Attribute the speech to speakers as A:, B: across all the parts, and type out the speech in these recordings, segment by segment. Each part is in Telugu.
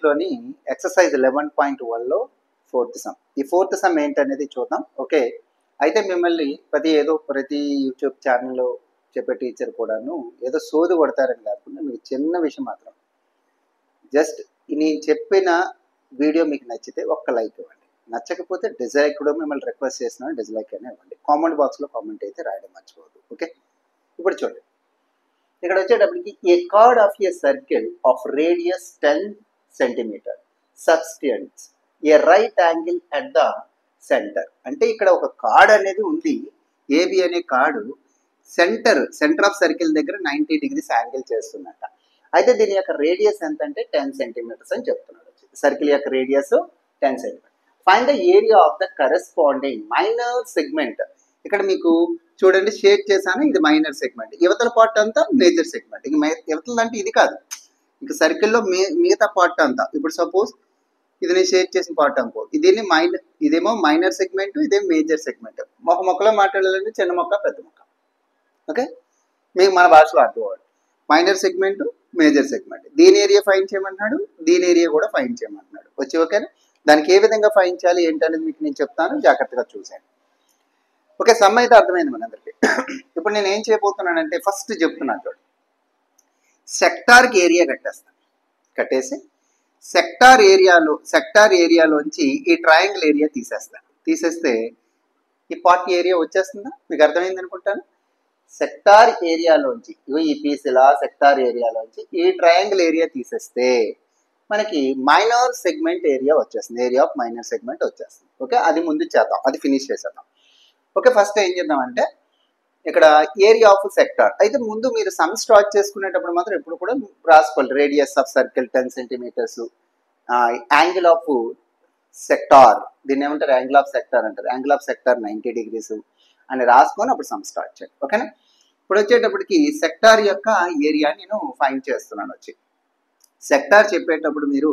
A: యూనిట్లోని ఎక్సర్సైజ్ 11.1లో ఫోర్త్ సమ్. ఈ ఫోర్త్ సమ్ ఏంటనేది చూద్దాం. ఓకే, అయితే మిమ్మల్ని ప్రతి యూట్యూబ్ ఛానల్లో చెప్పే టీచర్ కూడాను ఏదో సోది కొడతారని కాకుండా మీకు చిన్న విషయం మాత్రం, జస్ట్ నేను చెప్పిన వీడియో మీకు నచ్చితే ఒక్క లైక్ ఇవ్వండి, నచ్చకపోతే డిslike కూడా మిమ్మల్ని రిక్వెస్ట్ చేస్తున్నాను, డిslike అనే ఇవ్వండి. కామెంట్ బాక్స్లో కామెంట్ అయితే రాయడం మర్చిపోవద్దు. ఓకే, ఇప్పుడు చూడండి, ఇక్కడ వచ్చేటప్పటికి a chord of a circle of radius 10 centimetre subtends a right angle at the centre. అంటే ఇక్కడ ఒక కార్డ్ అనేది ఉంది, ఏబి అనే కార్డు సెంటర్ ఆఫ్ సర్కిల్ దగ్గర 90 degrees యాంగిల్ చేస్తున్నట్ట. అయితే దీని యొక్క రేడియస్ ఎంత అంటే 10 సెంటీమీటర్స్ అని చెప్తున్నాడు. సర్కిల్ యొక్క radius 10 centimetre. Find the area of the corresponding minor segment. ఇక్కడ మీకు చూడండి, షేడ్ చేశాను, ఇది మైనర్ సెగ్మెంట్, యువతల పార్ట్ అంతా మేజర్ సెగ్మెంట్. ఇంక యువతల అంటే ఇది కాదు, ఇంకా సర్కిల్లో మిగతా పార్ట్ అంతా. ఇప్పుడు సపోజ్ ఇది నేను షేడ్ చేసిన పార్ట్ అనుకో, ఇదేమో మైనర్ సెగ్మెంట్, ఇదేమో మేజర్ సెగ్మెంట్. మొక్కలో మాట్లాడాలంటే చిన్న మొక్క పెద్ద మొక్క. ఓకే, మీకు మన భాషలో అర్థం అవ్వండి. మైనర్ సెగ్మెంట్, మేజర్ సెగ్మెంట్, దీని ఏరియా ఫైన్ చేయమంటున్నాడు, దీని ఏరియా కూడా ఫైన్ చేయమంటున్నాడు. వచ్చి ఓకేనా, దానికి ఏ విధంగా ఫైన్ చేయాలి ఏంటనేది మీకు నేను చెప్తాను, జాగ్రత్తగా చూసాను. ఓకే, సమ్ అయితే అర్థమైంది మనందరికీ. ఇప్పుడు నేను ఏం చేయబోతున్నానంటే ఫస్ట్ చెప్తున్నాను చూడండి, సెక్టార్కి ఏరియా కట్టేసి సెక్టార్ ఏరియాలోంచి ఈ ట్రయాంగిల్ ఏరియా తీసేస్తే ఈ పార్ట్ ఏరియా వచ్చేస్తుందా? మీకు అర్థమైంది అనుకుంటాను. సెక్టార్ ఏరియాలోంచి ఈ పీస్ ఇలా సెక్టార్ ఏరియాలోంచి ఈ ట్రయాంగిల్ ఏరియా తీసేస్తే మనకి మైనర్ సెగ్మెంట్ ఏరియా వచ్చేస్తుంది, ఏరియా ఆఫ్ మైనర్ సెగ్మెంట్ వచ్చేస్తుంది. ఓకే, అది ముందు చేద్దాం, అది ఫినిష్ చేసేద్దాం. ఓకే, ఫస్ట్ ఏం చేద్దామంటే ఇక్కడ ఏరియా ఆఫ్ సెక్టార్. అయితే ముందు మీరు సమ్ స్టార్ట్ చేసుకునేటప్పుడు మాత్రం ఎప్పుడు కూడా రాసుకోవాలి, radius of circle 10 centimetres, angle of sector, దీన్ని ఏమంటారు, యాంగిల్ ఆఫ్ సెక్టార్ అంటారు, యాంగిల్ ఆఫ్ సెక్టార్ 90 degrees అని రాసుకొని అప్పుడు సమ్ స్టార్ట్ చేయండి. ఓకేనా, ఇప్పుడు వచ్చేటప్పటికి సెక్టార్ యొక్క ఏరియా నేను ఫైండ్ చేస్తున్నాను. వచ్చి సెక్టార్ చెప్పేటప్పుడు మీరు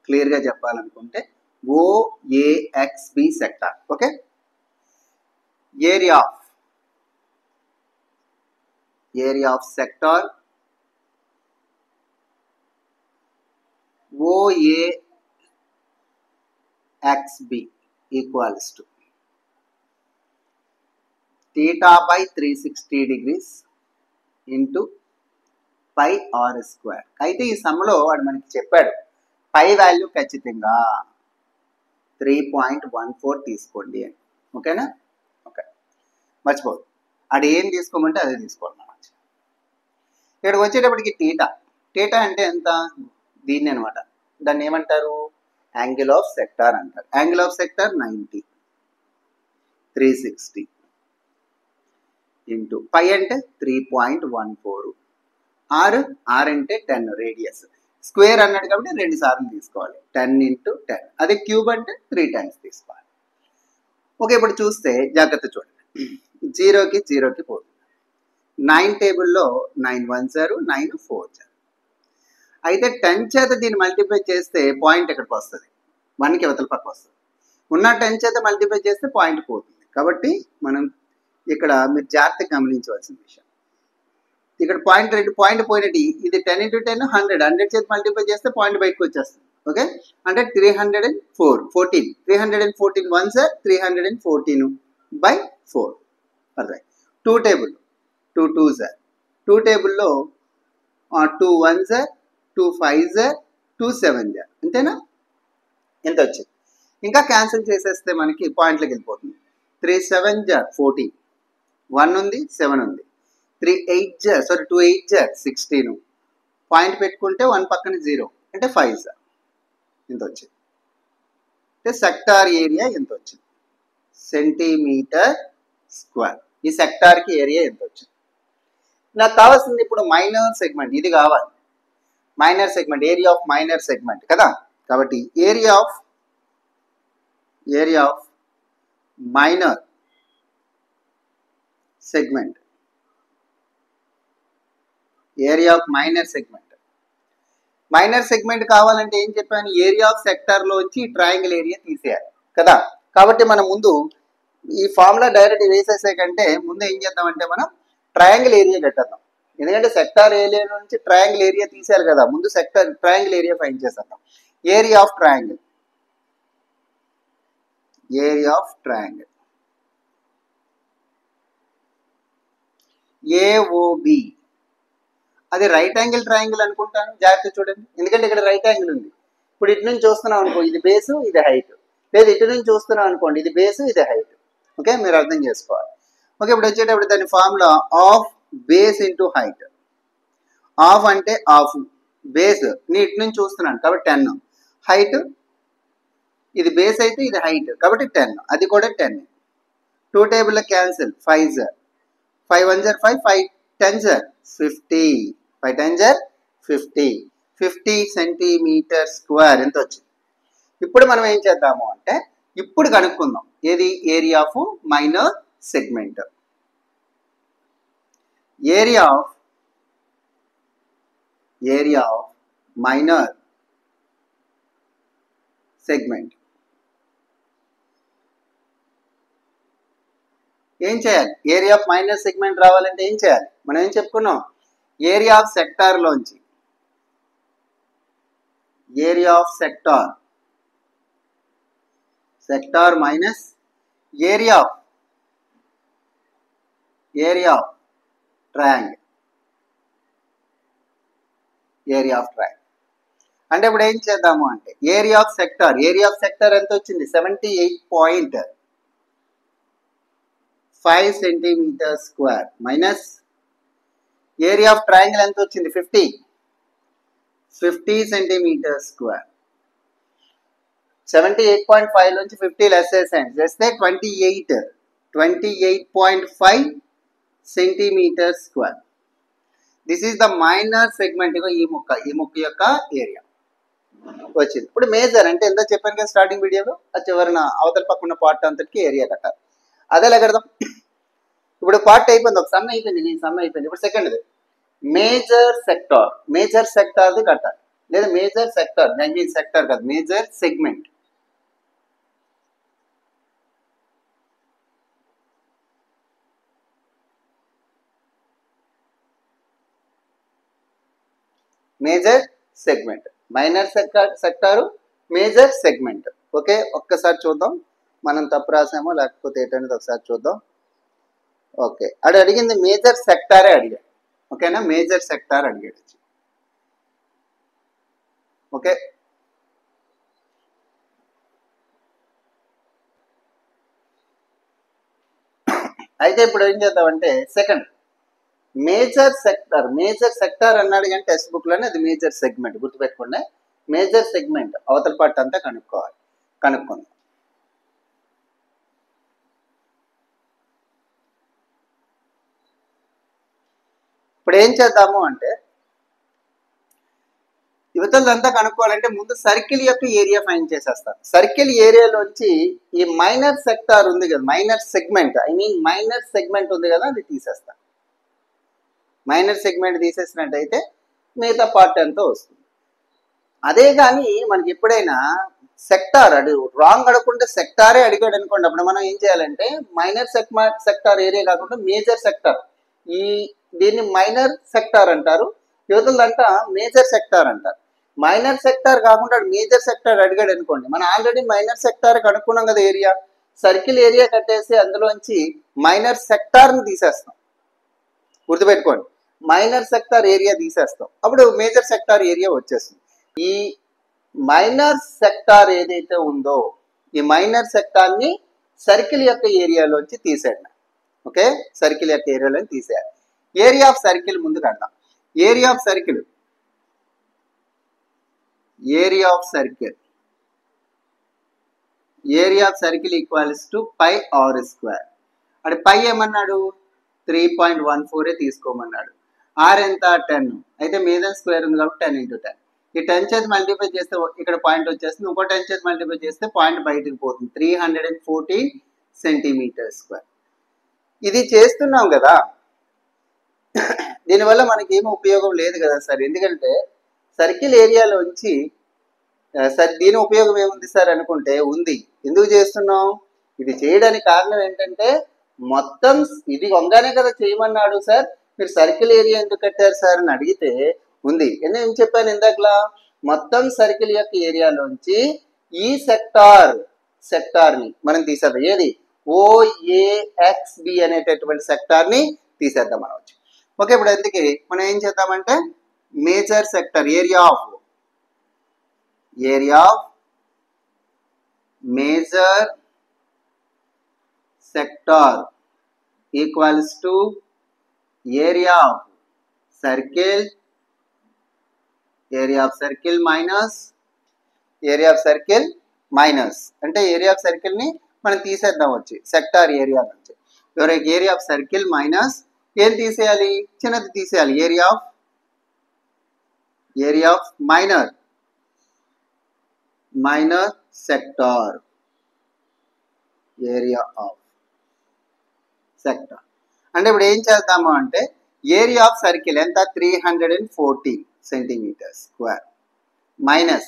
A: క్లియర్గా చెప్పాలనుకుంటే OAXB sector. Okay, area of sector OAXB equals to θ/360 degrees into πr square. అయితే ఈ సమ్లో వాడు మనకి చెప్పాడు పై వాల్యూ ఖచ్చితంగా 3.14 తీసుకోండి అని. ఓకేనా, ఓకే, మర్చిపోదు, అది ఏం తీసుకోమంటే అదే తీసుకోవాలి మనం. ఇక్కడికి వచ్చేటప్పటికి టీటా అంటే ఎంత, దీన్ని అనమాట, దాన్ని ఏమంటారు, యాంగిల్ ఆఫ్ సెక్టార్ అంటారు. Angle of sector 90, 360 into pi అంటే 3.14, ఆర్ అంటే 10 రేడియస్, స్క్వేర్ అన్నాడు కాబట్టి 2 సార్లు తీసుకోవాలి, 10 into 10. అదే క్యూబ్ అంటే 3 times తీసుకోవాలి. ఓకే, ఇప్పుడు చూస్తే జాగ్రత్త చూడండి, 0కి 0కి పోతుంది. 9 టేబుల్లో 9 1s 9 4s. అయితే 10 చేత దీన్ని మల్టిప్లై చేస్తే పాయింట్ ఎక్కడికి వస్తుంది, 1కి అవతల పక్క వస్తుంది. ఉన్న 10 చేత మల్టిప్లై చేస్తే పాయింట్ పోతుంది. కాబట్టి మనం ఇక్కడ మీరు జాగ్రత్తగా గమనించవలసిన విషయం, ఇక్కడ పాయింట్ పోయినట్టు ఇది 10 into 10 100 చేత మల్టిప్లై చేస్తే పాయింట్ బయటకు వచ్చేస్తుంది. ఓకే, అంటే 314 1s 314/4. అర్థం. 2 టేబుల్ 2 2s, 2 టేబుల్లో 2 1s 2 5s 2 7s, అంతేనా, ఎంత వచ్చింది. ఇంకా క్యాన్సిల్ చేసేస్తే మనకి పాయింట్లోకి వెళ్ళిపోతుంది. 3 7s 14, 1 ఉంది 7 ఉంది, 2 8s 16, పాయింట్ పెట్టుకుంటే 1 పక్కన 0 అంటే 5s, ఎంత వచ్చింది. అంటే సెక్టార్ ఏరియా ఎంత వచ్చింది, సెంటీమీటర్ స్క్వేర్. ఈ సెక్టార్కి ఏరియా ఎంత వచ్చింది. నాకు కావాల్సింది ఇప్పుడు మైనర్ సెగ్మెంట్, ఇది కావాలి, minor segment, area of minor segment కదా. కాబట్టి area of minor segment, area of minor segment కావాలంటే ఏం చెప్పాను, ఏరియా ఆఫ్ సెక్టార్లో వచ్చి ట్రయాంగిల్ ఏరియా తీసేయాలి కదా. కాబట్టి మనం ముందు ఈ ఫార్ములా డైరెక్ట్ వేసేసే కంటే ముందు ఏం చేద్దామంటే మనం ట్రయాంగిల్ ఏరియా కట్టేద్దాం. ఎందుకంటే సెక్టార్ ఏరియా నుంచి ట్రయాంగిల్ ఏరియా తీసేయాలి కదా, ముందు ట్రయాంగిల్ ఏరియా ఫైండ్ చేసేద్దాం. Area of triangle, area of triangle AOB. అది రైట్ యాంగిల్ ట్రయాంగిల్ అనుకుంటాను, జాగ్రత్త చూడండి, ఎందుకంటే ఇక్కడ రైట్ యాంగిల్ ఉంది. ఇప్పుడు ఇటు నుంచి చూస్తున్నాం అనుకో, ఇది బేసు ఇది హైట్, లేదు ఇటు నుంచి చూస్తున్నాం అనుకోండి, ఇది బేసు ఇది హైట్. ఓకే, మీరు అర్థం చేసుకోవాలి. ఓకే, ఇప్పుడు వచ్చేటప్పుడు దాని formula of base into height. Of అంటే ఆఫ్, బేస్ నేను ఇటు నుంచి చూస్తున్నాను కాబట్టి 10, హైట్ ఇది బేస్ అయితే ఇది హైట్ కాబట్టి 10, అది కూడా 10. 2 టేబుల్లో క్యాన్సిల్, 5 5 1 5, 5 10 50, 5 10 50, 50 సెంటీమీటర్ స్క్వేర్ ఎంత వచ్చింది. ఇప్పుడు మనం ఏం చేద్దాము అంటే ఇప్పుడు కనుక్కుందాం ఏది, area of minor segment. Area of minor segment ఏం చేయాలి, ఏరియా ఆఫ్ మైనర్ సెగ్మెంట్ రావాలంటే ఏం చేయాలి, మనం ఏం చెప్పుకున్నాం, ఏరియా ఆఫ్ సెక్టార్ లోంచి, area of sector minus area of triangle, area of triangle. అంటే ఇప్పుడు ఏం చేద్దాము అంటే ఏరియా ఆఫ్ సెక్టార్ ఎంత వచ్చింది, 78.5 centimetre square minus area of triangle ఎంత వచ్చింది, 50 సెంటీమీటర్ స్క్వేర్. 78.5 నుంచి 50 లెస్ చేస్తే 28.5 centimetre square. This is the minor segment. ఈ ముక్క యొక్క ఏరియా వచ్చింది. ఇప్పుడు మేజర్ అంటే ఎంత చెప్పాను కదా స్టార్టింగ్ వీడియోలో, ఆ చివరిన అవతల పక్కన పార్ట్ అంతటికి ఏరియా కట్టాలి. అదేలా కడదాం, ఇప్పుడు పార్ట్ అయిపోయింది, ఒక సమ్ అయిపోయింది, ఈ సమ్ అయిపోయింది. ఇప్పుడు సెకండ్ది మేజర్ సెక్టార్ది కట్టాలి, లేదా మేజర్ సెక్టార్, సెక్టార్ కాదు major segment. Major segment, minor sector, major segment. Okay, ఒక్కసారి చూద్దాం మనం తప్పు రాసామో లేకపోతే ఏంటనేది ఒకసారి చూద్దాం. ఓకే, అడిగింది మేజర్ సెక్టారే అడిగాడు. ఓకేనా, మేజర్ సెక్టార్ అడిగాడు. ఓకే, అయితే ఇప్పుడు ఏం చేద్దామంటే సెకండ్ మేజర్ సెక్టార్ అన్నాడు కానీ టెక్స్ట్ బుక్ లోనే అది మేజర్ సెగ్మెంట్, గుర్తుపెట్టుకోండి. మేజర్ సెగ్మెంట్ అవతల పార్ట్ అంతా కనుక్కుందాం. ఇప్పుడు ఏం చేద్దాము అంటే యువతలంతా కనుక్కోవాలంటే ముందు సర్కిల్ యొక్క ఏరియా ఫైండ్ చేసేస్తాను. సర్కిల్ ఏరియాలోంచి ఈ మైనర్ సెక్టార్ ఉంది కదా, మైనర్ సెగ్మెంట్ ఉంది కదా, అది తీసేస్తాను. మైనర్ సెగ్మెంట్ తీసేసినట్టయితే మిగతా పార్ట్ అంతా వస్తుంది. అదే కానీ మనకి ఎప్పుడైనా సెక్టార్ రాంగ్ అడగకుండా సెక్టారే అడిగాడు అనుకోండి, అప్పుడు మనం ఏం చేయాలంటే మైనర్ సెక్టార్ ఏరియా కాకుండా మేజర్ సెక్టార్, దీన్ని మైనర్ సెక్టార్ అంటారు, యువతలంతా మేజర్ సెక్టార్ అంటారు. మైనర్ సెక్టార్ కాకుండా మేజర్ సెక్టార్ అడిగాడు అనుకోండి, మనం ఆల్రెడీ మైనర్ సెక్టార్ కనుక్కున్నాం కదా ఏరియా, సర్కిల్ ఏరియా కట్టేసి అందులోంచి మైనర్ సెక్టార్ని తీసేస్తాం. గుర్తుపెట్టుకోండి, మైనర్ సెక్టార్ ఏరియా తీసేస్తాం, అప్పుడు మేజర్ సెక్టార్ ఏరియా వచ్చేస్తుంది. ఈ మైనర్ సెక్టార్ ఏదైతే ఉందో ఈ మైనర్ సెక్టార్ని సర్కిల్ యొక్క ఏరియాలోంచి తీసేయండి. ఓకే, సర్కిల్ యొక్క ఏరియాలోంచి తీసేయాలి. ఏరియా ఆఫ్ సర్కిల్ ముందు కడదాం. Area of circle equals to pi R square. అంటే పై ఏమన్నాడు 3.14 తీసుకోమన్నాడు. ఆర్ ఎంత 10, అయితే మీద స్క్వేర్ ఉంది కాబట్టి 10 × 10. ఈ 10 చేసి మల్టిప్లై చేస్తే ఇక్కడ పాయింట్ వచ్చేస్తుంది, ఇంకో 10 చేసి మల్టిప్లై చేస్తే పాయింట్ బయటకు పోతుంది, 314 సెంటీమీటర్ స్క్వేర్. ఇది చేస్తున్నాం కదా, దీనివల్ల మనకి ఏమి ఉపయోగం లేదు కదా సార్, ఎందుకంటే సర్కిల్ ఏరియాలోంచి దీని ఉపయోగం ఏముంది సార్ అనుకుంటే ఉంది. ఎందుకు చేస్తున్నాం, ఇది చేయడానికి కారణం ఏంటంటే మొత్తం ఇది వంగానే కదా చేయమన్నాడు సార్, మీరు సర్కిల్ ఏరియా ఎందుకు కట్టారు సార్ అని అడిగితే ఉంది. ఏం చెప్పాను ఇందాకలా, మొత్తం సర్కిల్ యొక్క ఏరియాలోంచి ఈ సెక్టార్ని మనం తీసేద్దాం. ఏది OAXB అనేటటువంటి సెక్టార్ని తీసేద్దాం మనం వచ్చి. ఓకే, ఇప్పుడు అందుకే మనం ఏం చేద్దామంటే major sector area of major sector equals to area of circle minus area of circle అంటే ఏరియా ఆఫ్ సర్కిల్ ని మనం తీసేద్దాం వచ్చి సెక్టార్ ఏరియా నుంచి. ఏరియా ఆఫ్ సర్కిల్ మైనస్ ఏం తీసేయాలి, చిన్నది తీసేయాలి, ఏరియా ఆఫ్ మైనర్ సెక్టార్ అంటే ఇప్పుడు ఏం చేద్దాము అంటే ఏరియా ఆఫ్ సర్కిల్ ఎంత 314 centimetre square minus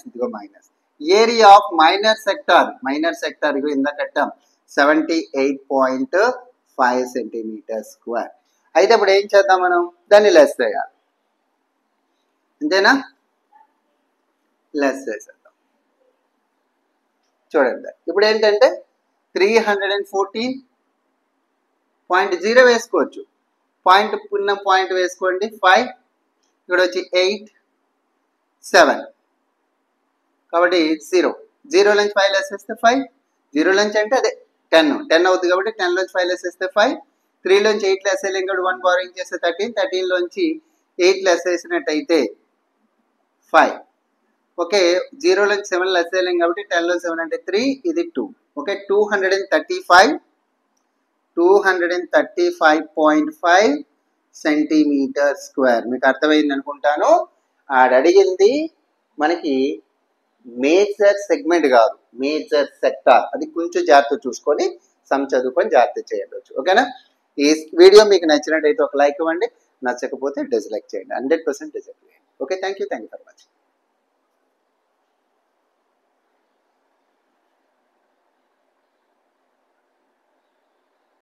A: area of minor sector ఇగో ఇందా కట్టాం 78.5 సెంటీమీటర్ స్క్వేర్. అయితే ఇప్పుడు ఏం చేద్దాం, మనం దాన్ని లెస్ చేయాలి, అంతేనా? లెస్ చేసేద్దాం. చూడండి ఇప్పుడు ఏంటంటే 314.0 వేసుకోవచ్చు, పాయింట్ వేసుకోండి 5, ఇక్కడ వచ్చి 8, 7, కాబట్టి 0 నుంచి 5 లెస్ చేస్తే 5, 0 నుంచి అంటే అదే 10 అవుతుంది కాబట్టి 10 నుంచి 5 లెస్ చేస్తే 5, 3 నుంచి 8 లెస్ వేయలేం కాబట్టి 1 బారోయింగ్ చేస్తే 13 నుంచి 8 లెస్ వేసినట్టయితే 5. ఓకే, 0 నుంచి 7 లెస్ వేయలేం కాబట్టి 10 లో 7 అంటే 3, ఇది 2. Okay, 235.5 centimetre square. మీకు అర్థమైంది అనుకుంటాను. అడిగింది మనకి మేజర్ సెగ్మెంట్ కాదు, మేజర్ సెక్టార్. అది కొంచెం జాగ్రత్త చూసుకొని చదువుకొని జాగ్రత్త చేయండి. ఓకేనా? ఈ వీడియో మీకు నచ్చినట్టయితే ఒక లైక్ ఇవ్వండి, నచ్చకపోతే డిస్లైక్ చేయండి. 100% డిస్లైక్ చేయండి. Okay, thank you for watching.